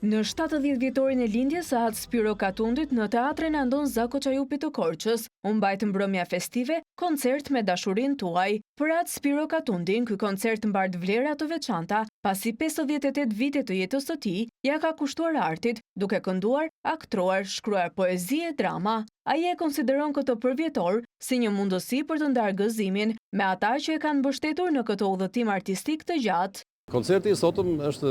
Në 70 vjetorin e lindjes së Atë Spiro Katundit në teatrin Andon Zako Çajupi të Korçës, u mbajt mbrëmja festive koncert me dashurinë tuaj. Për Atë Spiro Katundin, ky koncert mbart vlera të veçanta, pasi 58 vite të jetës së tij ja ka kushtuar artit, duke kënduar, aktruar, shkruar poezi e drama. Ai e konsideron këtë përvjetor si një mundësi për të ndarë gëzimin me ata që e kanë mbështetur në këtë udhëtim artistik të gjatë. Koncerti i sotëm është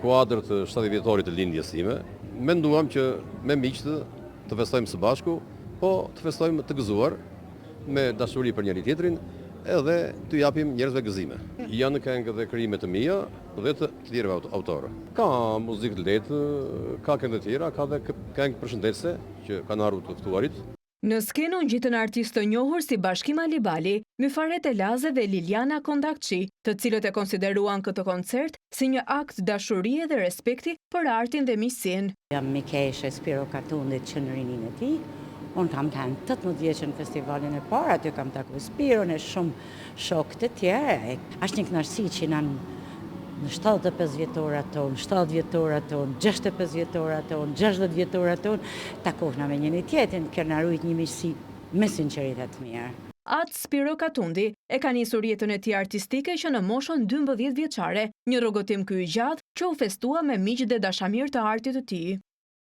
kuadër të 70 vjetorit të lindjes time. Menduam që me miqtë të festojmë së bashku, po të festojmë të gëzuar me dashuri për njëri tjetrin, edhe të japim njerëzve gëzime. Janë këngë dhe krijime të mia dhe të tjerëve autorë. Ka muzikë të lehtë, ka këngë të tjera, ka dhe këngë përshëndetëse që kanë ardhur të ftuarit. Në skenë u ngjitën artistë të njohur si Bashkim Alibali, Myfaret Elaze dhe Liliana Kondakçi, të cilët e konsideruan këtë koncert si një akt dashurie dhe respekti për artin dhe miqësinë. Jam mikeshe Spiro Katundit që në rinin e tij. Unë kam qenë 18 vjeç në festivalin e parë, aty kam takuar Spiron e shumë shokë të tjerë. Është një kënaqësi që në 75 vjetorat tonë, 70 vjetorat tonë, 65 vjetorat tonë, 60 vjetorat tonë, takohna me njëri tjetrin, kërna rujt një miqësi me sinqeritet mirë. Atë Spiro Katundi e ka nisur jetën e tij artistike që në moshën 12 vjeçare, një rrogotim ky i gjatë që u festua me miq dhe dashamirë të artit të tij.